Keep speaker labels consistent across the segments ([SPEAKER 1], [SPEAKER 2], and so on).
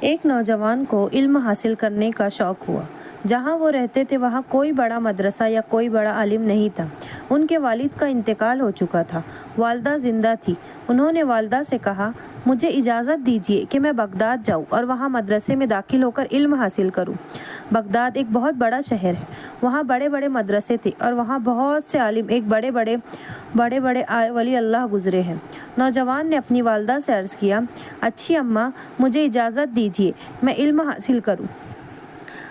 [SPEAKER 1] ایک نوجوان کو علم حاصل کرنے کا شوق ہوا۔ جہاں وہ رہتے تھے وہاں کوئی بڑا مدرسہ یا کوئی بڑا عالم نہیں تھا۔ ان کے والد کا انتقال ہو چکا تھا، والدہ زندہ تھی۔ انہوں نے والدہ سے کہا، مجھے اجازت دیجیے کہ میں بغداد جاؤں اور وہاں مدرسے میں داخل ہو کر علم حاصل کروں۔ بغداد ایک بہت بڑا شہر ہے، وہاں بڑے بڑے مدرسے تھے اور وہاں بہت سے عالم، ایک بڑے بڑے ولی اللہ گزرے ہیں۔ نوجوان نے اپنی والدہ سے عرض کیا، اچھی اماں، مجھے اجازت دیجیے میں علم حاصل کروں۔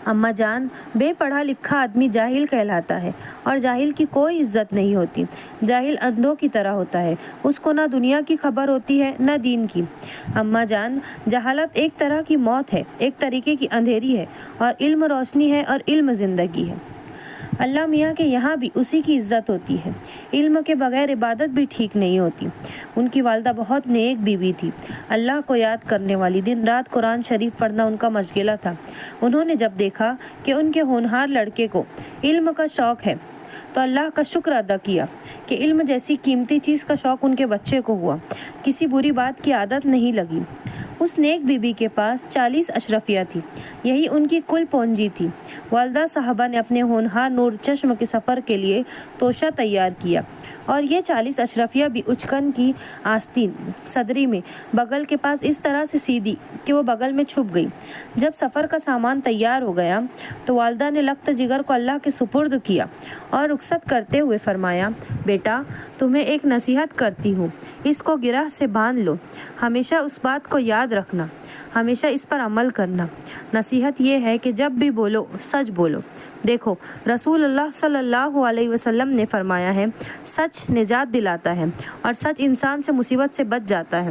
[SPEAKER 1] اماں جان، بے پڑھا لکھا آدمی جاہل کہلاتا ہے اور جاہل کی کوئی عزت نہیں ہوتی۔ جاہل اندھوں کی طرح ہوتا ہے، اس کو نہ دنیا کی خبر ہوتی ہے نہ دین کی۔ اماں جان، جہالت ایک طرح کی موت ہے، ایک طریقے کی اندھیری ہے، اور علم روشنی ہے اور علم زندگی ہے۔ اللہ میاں کے یہاں بھی اسی کی عزت ہوتی ہے۔ علم کے بغیر عبادت بھی ٹھیک نہیں ہوتی۔ ان کی والدہ بہت نیک بیوی تھی، اللہ کو یاد کرنے والی، دن رات قرآن شریف پڑھنا ان کا مشغلہ تھا۔ انہوں نے جب دیکھا کہ ان کے ہونہار لڑکے کو علم کا شوق ہے تو اللہ کا شکر ادا کیا کہ علم جیسی قیمتی چیز کا شوق ان کے بچے کو ہوا۔ کسی بری بات کی عادت نہیں لگی۔ اس نیک بیوی کے پاس 40 اشرفیہ تھی، یہی ان کی کل پونجی تھی۔ والدہ صاحبہ نے اپنے ہونہار نور چشم کے سفر کے لیے توشہ تیار کیا، اور یہ 40 اشرفیہ بھی اچکن کی آستین صدری میں بغل کے پاس اس طرح سے سی دی کہ وہ بغل میں چھپ گئی۔ جب سفر کا سامان تیار ہو گیا تو والدہ نے لخت جگر کو اللہ کے سپرد کیا اور رخصت کرتے ہوئے فرمایا، بیٹا، تمہیں ایک نصیحت کرتی ہوں، اس کو گرہ سے باندھ لو، ہمیشہ اس بات کو یاد رکھنا، ہمیشہ اس پر عمل کرنا۔ نصیحت یہ ہے کہ جب بھی بولو سچ بولو۔ دیکھو، رسول اللہ صلی اللہ علیہ وسلم نے فرمایا ہے، سچ نجات دلاتا ہے، اور سچ انسان سے مصیبت سے بچ جاتا ہے،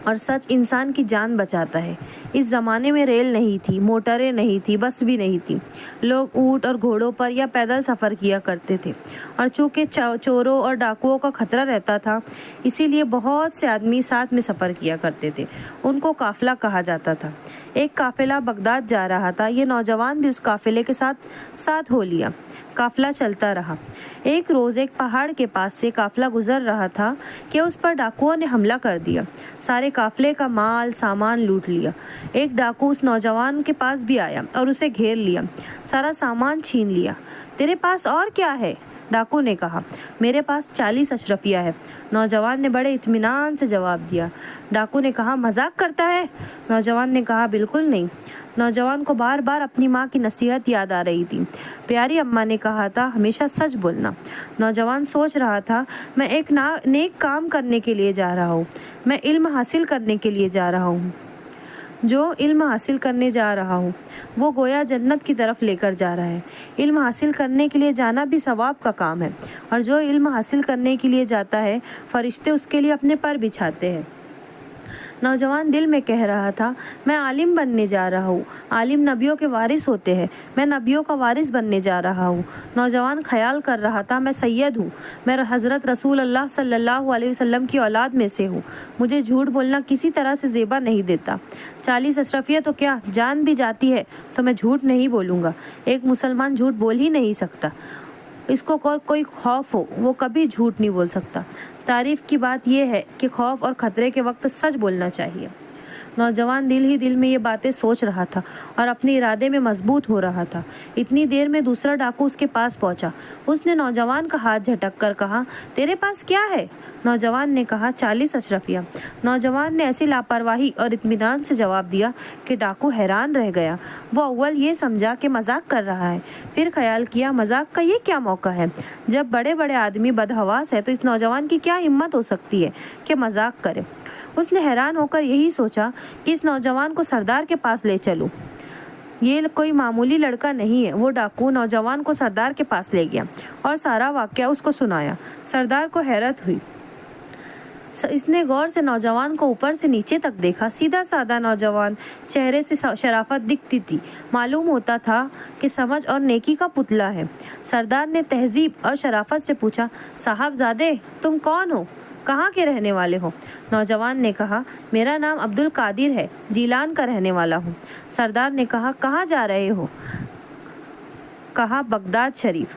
[SPEAKER 1] اور سچ انسان کی جان بچاتا ہے۔ اس زمانے میں ریل نہیں تھی، موٹریں نہیں تھی، بس بھی نہیں تھی۔ لوگ اونٹ اور گھوڑوں پر یا پیدل سفر کیا کرتے تھے، اور چونکہ چوروں اور ڈاکوؤں کا خطرہ رہتا تھا، اسی لیے بہت سے آدمی ساتھ میں سفر کیا کرتے تھے۔ ان کو قافلہ کہا جاتا تھا۔ ایک قافلہ بغداد جا رہا تھا، یہ نوجوان بھی اس قافلے کے ساتھ ہو لیا۔ قافلہ چلتا رہا۔ ایک روز ایک پہاڑ کے پاس سے قافلہ گزر رہا تھا کہ اس پر ڈاکوؤں نے حملہ کر دیا، سارے قافلے کا مال سامان لوٹ لیا۔ ایک ڈاکو اس نوجوان کے پاس بھی آیا اور اسے گھیر لیا، سارا سامان چھین لیا۔ تیرے پاس اور کیا ہے؟ ڈاکو نے کہا، میرے پاس 40 اشرفیہ ہے۔ نوجوان نے بڑے اطمینان سے جواب دیا۔ ڈاکو نے کہا، مذاق کرتا ہے؟ نوجوان نے کہا، بالکل نہیں۔ نوجوان کو بار بار اپنی ماں کی نصیحت یاد آ رہی تھی۔ پیاری اماں نے کہا تھا، ہمیشہ سچ بولنا۔ نوجوان سوچ رہا تھا، میں ایک نیک کام کرنے کے لیے جا رہا ہوں، میں علم حاصل کرنے کے لیے جا رہا ہوں۔ جو علم حاصل کرنے جا رہا ہوں وہ گویا جنت کی طرف لے کر جا رہا ہے۔ علم حاصل کرنے کے لیے جانا بھی ثواب کا کام ہے، اور جو علم حاصل کرنے کے لیے جاتا ہے فرشتے اس کے لیے اپنے پر بچھاتے ہیں۔ نوجوان دل میں کہہ رہا تھا، میں عالم بننے جا رہا ہوں۔ عالم نبیوں کے وارث ہوتے ہیں، میں نبیوں کا وارث بننے جا رہا ہوں۔ نوجوان خیال کر رہا تھا، میں سید ہوں، میں حضرت رسول اللہ صلی اللہ علیہ وسلم کی اولاد میں سے ہوں، مجھے جھوٹ بولنا کسی طرح سے زیبا نہیں دیتا۔ 40 اشرفیہ تو کیا، جان بھی جاتی ہے تو میں جھوٹ نہیں بولوں گا۔ ایک مسلمان جھوٹ بول ہی نہیں سکتا، اس کو کوئی خوف ہو وہ کبھی جھوٹ نہیں بول سکتا۔ تعریف کی بات یہ ہے کہ خوف اور خطرے کے وقت سچ بولنا چاہیے۔ نوجوان دل ہی دل میں یہ باتیں سوچ رہا تھا اور اپنے ارادے میں مضبوط ہو رہا تھا۔ اتنی دیر میں دوسرا ڈاکو اس کے پاس پہنچا۔ اس نے نوجوان کا ہاتھ جھٹک کر کہا، تیرے پاس کیا ہے؟ نوجوان نے کہا، 40 اشرفیہ۔ نوجوان نے ایسی لاپرواہی اور اطمینان سے جواب دیا کہ ڈاکو حیران رہ گیا۔ وہ اول یہ سمجھا کہ مذاق کر رہا ہے، پھر خیال کیا، مذاق کا یہ کیا موقع ہے؟ جب بڑے بڑے آدمی بدحواس ہے تو اس نوجوان کی کیا ہمت ہو سکتی ہے کہ مذاق کرے؟ اس نے حیران ہو کر یہی سوچا کہ اس نوجوان کو سردار کے پاس لے چلوں، یہ کوئی معمولی لڑکا نہیں ہے۔ وہ ڈاکو نوجوان کو سردار کے پاس لے گیا اور سارا واقعہ اس کو سنایا۔ سردار کو حیرت ہوئی۔ اس نے غور سے نوجوان کو اوپر سے نیچے تک دیکھا۔ سیدھا سادہ نوجوان، چہرے سے شرافت دکھتی تھی، معلوم ہوتا تھا کہ سمجھ اور نیکی کا پتلا ہے۔ سردار نے تہذیب اور شرافت سے پوچھا، صاحب زادے، تم کون ہو؟ کہاں کے رہنے والے ہو؟ نوجوان نے کہا، میرا نام عبد القادر ہے، جیلان کا رہنے والا ہوں۔ سردار نے کہا، کہاں جا رہے ہو؟ کہا، بغداد شریف۔